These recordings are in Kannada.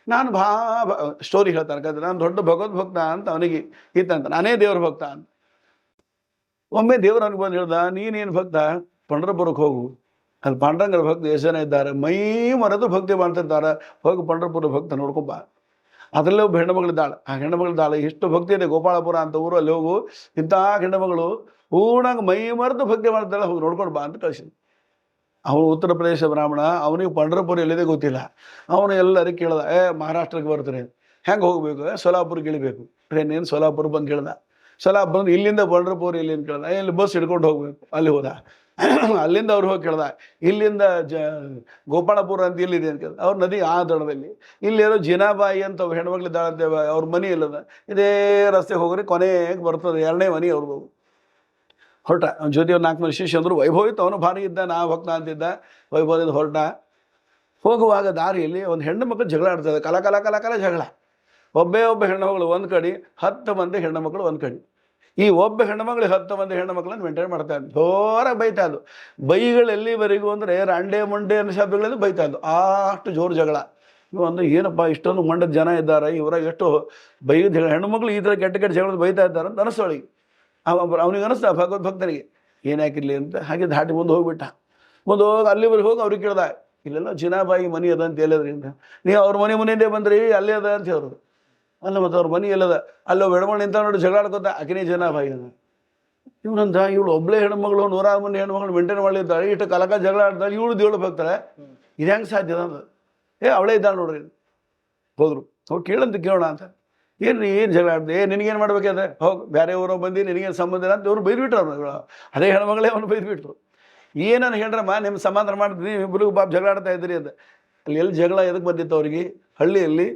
ನಾನು ಸ್ಟೋರಿ ಹೇಳ್ತಾನೆ ಕತೆ, ನಾನು ದೊಡ್ಡ ಭಗವದ್ಭಕ್ತ ಅಂತ ಅವನಿಗೆ ಇತ್ತಂತ, ನಾನೇ ದೇವ್ರ ಭಕ್ತ ಅಂತ. ಒಮ್ಮೆ ದೇವ್ರ ಅವನಿಗೆ ಬಂದು ಹೇಳ್ದ, ನೀನೇನು ಭಕ್ತ, ಪಂಢರಪುರಕ್ಕೆ ಹೋಗು, ಅಲ್ಲಿ ಪಾಂಡುರಂಗರ ಭಕ್ತ ಎಷ್ಟು ಜನ ಇದ್ದಾರೆ, ಮೈ ಮರೆದು ಭಕ್ತಿ ಮಾಡ್ತಿದ್ದಾರೆ, ಹೋಗಿ ಪಂಢರಪುರ ಭಕ್ತ ನೋಡ್ಕೊಂಬ. ಅದರಲ್ಲೇ ಒಬ್ಬ ಹೆಣ್ಣುಮಗಳಿದ್ದಾಳೆ, ಆ ಹೆಣ್ಣುಮಗಳಿದ್ದಾಳೆ ಎಷ್ಟು ಭಕ್ತಿ ಇದೆ, ಗೋಪಾಳಪುರ ಅಂತ ಊರು, ಅಲ್ಲಿ ಹೋಗು, ಇಂಥ ಹೆಣ್ಣುಮಗಳು ಪೂರ್ಣಂಗ ಮೈ ಮರೆದು ಭಕ್ತಿ ಮಾಡ್ತಾಳೆ, ಹೋಗಿ ನೋಡ್ಕೊಂಡು ಬಾ ಅಂತ ಕಳಿಸಿದ. ಅವನು ಉತ್ತರ ಪ್ರದೇಶ ಬ್ರಾಹ್ಮಣ, ಅವನಿಗೆ ಪಂಢರಪುರ ಎಲ್ಲಿದೆ ಗೊತ್ತಿಲ್ಲ. ಅವನು ಎಲ್ಲರಿಗೆ ಕೇಳ್ದ, ಮಹಾರಾಷ್ಟ್ರಕ್ಕೆ ಬರ್ತಾರೆ, ಹೆಂಗೆ ಹೋಗ್ಬೇಕು, ಸೋಲಾಪುರಕ್ಕೆ ಇಳಿಬೇಕು, ಟ್ರೈನ್ ಏನು ಸೋಲಾಪುರ ಬಂದು ಕೇಳ್ದ. ಸೋಲಾಪುರ ಬಂದು ಇಲ್ಲಿಂದ ಪಂಢರಪುರ ಇಲ್ಲಿ ಅಂತ ಕೇಳ್ದ, ಇಲ್ಲಿ ಬಸ್ ಹಿಡ್ಕೊಂಡು ಹೋಗ್ಬೇಕು, ಅಲ್ಲಿ ಹೋದ. ಅಲ್ಲಿಂದ ಅವ್ರು ಹೋಗಿ ಕೇಳ್ದ, ಇಲ್ಲಿಂದ ಗೋಪಾಳಪುರ ಅಂತ ಇಲ್ಲಿದೆ ಅಂತ ಕೇಳ್ದ. ಅವ್ರ ನದಿ ಆ ದಡದಲ್ಲಿ, ಇಲ್ಲೇನೋ ಜಿನಾಬಾಯಿ ಅಂತ ಹೆಣ್ಮಕ್ಳಿದ್ದಾಳಂತೆ, ಅವ್ರ ಮನೆ ಇಲ್ಲದ, ಇದೇ ರಸ್ತೆ ಹೋಗ್ರಿ ಕೊನೆಗೆ ಬರ್ತದೆ, ಎರಡನೇ ಮನೆ ಅವ್ರಿಗೆ ಹೊರಟ. ಅವ್ನ ಜೊತೆ ಒಂದು 4 ಮಂದಿ ಶಿಷ್ಯ ಅಂದರು. ವೈಭವ ಇತ್ತು, ಅವನು ಭಾರಿ ಇದ್ದ, ನಾ ಭಕ್ತ ಅಂತಿದ್ದ. ವೈಭವದಿಂದ ಹೊರಟ. ಹೋಗುವಾಗ ದಾರಿಯಲ್ಲಿ ಒಂದು ಹೆಣ್ಣು ಮಕ್ಕಳು ಜಗಳ ಆಡ್ತದೆ, ಕಲ ಜಗಳ. ಒಬ್ಬ ಹೆಣ್ಣು ಮಗಳು ಒಂದು ಕಡೆ, 10 ಮಂದಿ ಹೆಣ್ಣು ಮಕ್ಕಳು ಒಂದು ಕಡೆ. ಈ ಒಬ್ಬ ಹೆಣ್ಣು ಮಗಳು 10 ಮಂದಿ ಹೆಣ್ಣು ಮಕ್ಕಳನ್ನು ಮೇಂಟೈನ್ ಮಾಡ್ತಾ ಇದ್ದು, ಜೋರ ಬೈತಾ ಇದ್ದು. ಬೈಗಳು ಎಲ್ಲಿವರೆಗೂ ಅಂದರೆ ರಂಡೆ ಮುಂಡೆ ಅನ್ನೋ ಶಬ್ದಗಳಲ್ಲಿ ಬೈತಾ ಇದ್ದು, ಅಷ್ಟು ಜೋರು ಜಗಳ. ಇವು ಅಂದ್ರೆ ಏನಪ್ಪ ಇಷ್ಟೊಂದು ಮಂಡದ ಜನ ಇದ್ದಾರೆ, ಇವರಾಗ ಎಷ್ಟು ಬೈದ ಹೆಣ್ಣು ಮಕ್ಕಳು ಈ ಥರ ಕೆಟ್ಟ ಜಗಳದ ಬೈತಾ ಇದ್ದಾರೆ ಅಂತ ಅನಿಸ್ತೊಳಗೆ. ಅವನಿಗೆ ಅನಿಸ್ತಾ ಭಗವದ್ಭಕ್ತನಿಗೆ, ಏನು ಯಾಕಿರ್ಲಿ ಅಂತ. ಹಾಗೆ ದಾಟಿ ಮುಂದೆ ಹೋಗ್ಬಿಟ್ಟ. ಮುಂದೆ ಹೋಗಿ ಅಲ್ಲಿವರೆಗೆ ಹೋಗಿ ಅವ್ರಿಗೆ ಕೇಳ್ದ, ಇಲ್ಲೆಲ್ಲ ಜಿನಾಬಾಯಿ ಮನೆ ಅದ ಅಂತ ಹೇಳಿದ್ರಿಂದ, ನೀವು ಅವ್ರ ಮನೆಯಿಂದೇ ಬಂದ್ರಿ, ಅಲ್ಲೇ ಅದ ಅಂತ ಹೇಳಿದ್ರು. ಅಲ್ಲ ಮತ್ತು ಅವ್ರ ಮನೆ ಎಲ್ಲದ, ಅಲ್ಲೋ ಹೆಣ್ಮಗಳು ನಿಂತ ನೋಡಿ ಜಗಳ ಆಡ್ಕೊತ, ಆಕಿನೇ ಜಿನಾಬಾಯಿ ಅದ. ಇವನಂತ ಇವಳು ಒಬ್ಬಳೇ ಹೆಣ್ಮಗಳು 100 ಮಂದಿ ಹೆಣ್ಮಗಳು ಮೇಂಟೈನ್ ಮಾಡಿರ್ತಾಳೆ, ಇಷ್ಟು ಕಲಕ ಜಗಳ ಆಡ್ತಾಳೆ, ಇವಳು ದೇವಳು ಹೋಗ್ತಾಳೆ, ಇದು ಹೆಂಗೆ ಸಾಧ್ಯ ಅಂದ. ಅವಳೇ ಇದ್ದಾಳೆ ನೋಡ್ರಿ. ಹೋದ್ರು, ಹೋಗಿ ಕೇಳೋಣ ಅಂತ. ಏನ್ರಿ ಏನು ಜಗಳ ಆಡ್ದೆ, ನಿನಗೇನು ಮಾಡ್ಬೇಕಾದ್ರೆ, ಹೋಗಿ ಬೇರೆ ಊರೋ ಬಂದು ನಿನಗೇನು ಸಂಬಂಧ ಇಲ್ಲ ಅಂತ ಇವ್ರು ಬೈದ್ಬಿಟ್ರು. ಅವ್ರು ಅದೇ ಹೆಣ್ಮಗಳೇ ಅವನು ಬೈದ್ಬಿಟ್ರು. ಏನನ್ನು ಹೇಳ್ರಮ್ಮ, ನಿಮ್ಮ ಸಮಾಧಾನ ಮಾಡಿದ್ರಿ, ಇಬ್ಬರಿಗೂ ಬಾಬ್ ಜಗಳ ಆಡ್ತಾ ಇದ್ರಿ ಅಂತ. ಅಲ್ಲಿ ಎಲ್ಲಿ ಜಗಳ ಎದಕ್ಕೆ ಬಂದಿತ್ತು ಅವ್ರಿಗೆ, ಹಳ್ಳಿಯಲ್ಲಿ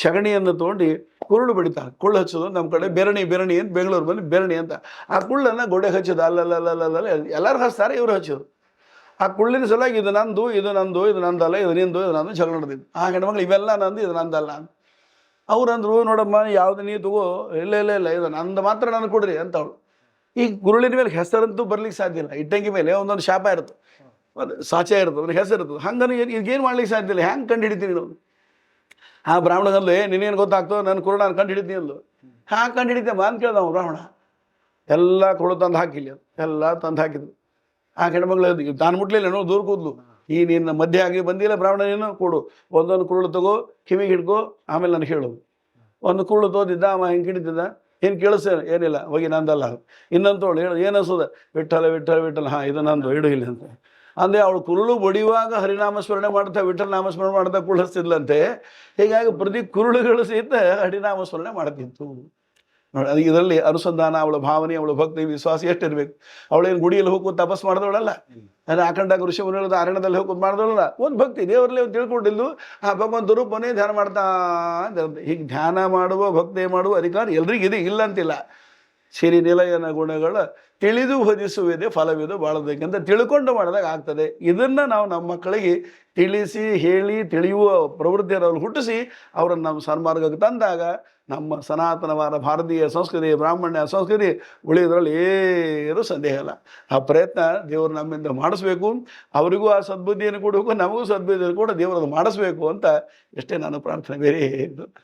ಸಗಣಿಯನ್ನು ತೊಗೊಂಡು ಕುರುಳು ಬಡಿತಾರೆ, ಕುಳ್ಳು ಹಚ್ಚೋದು. ನಮ್ಮ ಕಡೆ ಬೆರಣಿ ಅಂತ ಬೆಂಗಳೂರು ಬಂದು ಬೆರಣಿ ಅಂತ, ಆ ಕುಳ್ಳನ್ನು ಗೋಡೆ ಹಚ್ಚೋದು. ಅಲ್ಲಲ್ಲ ಎಲ್ಲರೂ ಹಚ್ತಾರೆ, ಇವರು ಹಚ್ಚೋದು. ಆ ಕುಳ್ಳಿನ ಸಲುವಾಗಿ ಇದು ನಂದು, ಇದು ನಂದಲ್ಲ, ಇದು ನಿಂದು, ಇದು ನಂದು ಜಗಳ ನಡೆದಿದ್ದು. ಆ ಹೆಣ್ಮಗಳು ಇವೆಲ್ಲ ನಂದು, ಇದು ನಂದಲ್ಲ ಅಂತ. ಅವ್ರಂದ್ರು, ನೋಡಮ್ಮ ಯಾವ್ದು ನೀ ತಗೋ, ಇಲ್ಲ ಇದು ನಂದು ಮಾತ್ರ ನನಗೆ ಕೊಡ್ರಿ ಅಂತ ಅವಳು. ಈ ಗುರುಳಿನ ಮೇಲೆ ಹೆಸರಂತೂ ಬರ್ಲಿಕ್ಕೆ ಸಾಧ್ಯ ಇಲ್ಲ. ಇಟ್ಟಂಗಿ ಮೇಲೆ ಒಂದೊಂದು ಶಾಪ ಇರುತ್ತೆ, ಸಾಚೆ ಇರ್ತದೆ, ಅವ್ರಿಗೆ ಹೆಸರು ಇರ್ತದೆ. ಹಂಗನು ಈಗೇನು ಮಾಡ್ಲಿಕ್ಕೆ ಸಾಧ್ಯ ಇಲ್ಲ. ಹೆಂಗೆ ಕಂಡು ಹಿಡಿತೀನಿ ನಾವು? ಆ ಬ್ರಾಹ್ಮಣಗಂದು ನಿನೇನು ಗೊತ್ತಾಗ್ತೋ, ನನ್ನ ಕುರುಡು ನಾನು ಕಂಡು ಹಿಡಿತೀನಿ ಅಂದು. ಹ್ಯಾಂಗೆ ಕಂಡು ಹಿಡಿತೇಮ್ಮ ಅಂತ ಕೇಳ್ದ ಅವ್ನು ಬ್ರಾಹ್ಮಣ. ಎಲ್ಲ ಕುರುಡು ತಂದು ಹಾಕಿಲ್ಲ, ಎಲ್ಲ ತಂದು ಹಾಕಿದ್ರು. ಆ ಹೆಣ್ಮಗಳು ತಾನು ಮುಟ್ಲಿಲ್ಲ, ನೋಡಿ ದೂರ ಕೂದ್ಲು. ಈ ನಿನ್ನ ಮಧ್ಯೆ ಆಗಿ ಬಂದಿಲ್ಲ ಬ್ರಾಹ್ಮಣನೇನು, ಕೊಡು, ಒಂದೊಂದು ಕುರುಳು ತಗೋ, ಕಿವಿಗೆ ಹಿಡ್ಕೋ, ಆಮೇಲೆ ನನಗೆ ಹೇಳೋದು. ಒಂದು ಕುರುಳು ತೋದಿದ್ದ, ಅವ ಹಿಂಗೆ ಹಿಡಿತಿದ್ದ, ಏನು ಕೇಳಿಸ, ಏನಿಲ್ಲ, ಹೋಗಿ ನಂದಲ್ಲ. ಇನ್ನೊಂದು ತೋಳು ಹೇಳು, ಏನು ಅನ್ಸೋದ, ವಿಠಲ, ಹಾಂ ಇದು ನಂದು, ಇಡು ಇಲ್ಲಿ ಅಂತ. ಅಂದರೆ ಅವಳು ಕುರುಳು ಬಡಿಯುವಾಗ ಹರಿನಾಮಸ್ಮರಣೆ ಮಾಡ್ತಾ, ವಿಠಲ ನಾಮಸ್ಮರಣೆ ಮಾಡ್ತಾ ಕುರುಳು ಹಚ್ತಿದ್ಲಂತೆ. ಹೀಗಾಗಿ ಪ್ರತಿ ಕುರುಳುಗಳು ಸಹಿತ ಹರಿನಾಮಸ್ಮರಣೆ ಮಾಡ್ತಿತ್ತು ನೋಡಿ. ಅದು ಇದರಲ್ಲಿ ಅನುಸಂಧಾನ, ಅವಳ ಭಾವನೆ, ಅವಳ ಭಕ್ತಿ ವಿಶ್ವಾಸ ಎಷ್ಟಿರ್ಬೇಕು. ಅವಳೇನು ಗುಡಿಯಲ್ಲಿ ಹೋಗಿ ತಪಸ್ ಮಾಡಿದವಳಲ್ಲ, ಅದು ಆಖಂಡಾಗ ಋಷಿ ಮುನಿಗಳದ ಅರಣ್ಯದಲ್ಲಿ ಹೋಗಿ ಮಾಡಿದವಳಲ್ಲ. ಒಂದು ಭಕ್ತಿ ದೇವರಲ್ಲಿ ತಿಳ್ಕೊಂಡಿದ್ದು, ಆ ಭಗವಂತ ರೂಪನೇ ಧ್ಯಾನ ಮಾಡ್ತಾ. ಹೀಗೆ ಧ್ಯಾನ ಮಾಡುವ, ಭಕ್ತಿ ಮಾಡುವ ಅಧಿಕಾರ ಎಲ್ರಿಗಿದೆ, ಇಲ್ಲ ಅಂತಿಲ್ಲ. ಸಿರಿ ನಿಲಯನ ಗುಣಗಳ ತಿಳಿದು ಭಜಿಸುವುದೇ ಫಲವಿದು ಬಾಳಬೇಕಂತ ತಿಳ್ಕೊಂಡು ಮಾಡಿದಾಗ ಆಗ್ತದೆ. ಇದನ್ನು ನಾವು ನಮ್ಮ ಮಕ್ಕಳಿಗೆ ತಿಳಿಸಿ ಹೇಳಿ ತಿಳಿಯುವ ಪ್ರವೃತ್ತಿಯನ್ನು ಹುಟ್ಟಿಸಿ ಅವರನ್ನು ನಮ್ಮ ಸನ್ಮಾರ್ಗಕ್ಕೆ ತಂದಾಗ ನಮ್ಮ ಸನಾತನವಾದ ಭಾರತೀಯ ಸಂಸ್ಕೃತಿ, ಬ್ರಾಹ್ಮಣ್ಯ ಸಂಸ್ಕೃತಿ ಉಳಿಯೋದ್ರಲ್ಲಿ ಏನೂ ಸಂದೇಹ ಇಲ್ಲ. ಆ ಪ್ರಯತ್ನ ದೇವರು ನಮ್ಮಿಂದ ಮಾಡಿಸ್ಬೇಕು. ಅವರಿಗೂ ಆ ಸದ್ಬುದ್ಧಿಯನ್ನು ಕೊಡಬೇಕು, ನಮಗೂ ಸದ್ಬುದ್ಧಿಯನ್ನು ಕೂಡ ದೇವರನ್ನು ಮಾಡಿಸ್ಬೇಕು ಅಂತ ಎಷ್ಟೇ ನಾನು ಪ್ರಾರ್ಥನೆ, ಬೇರೆ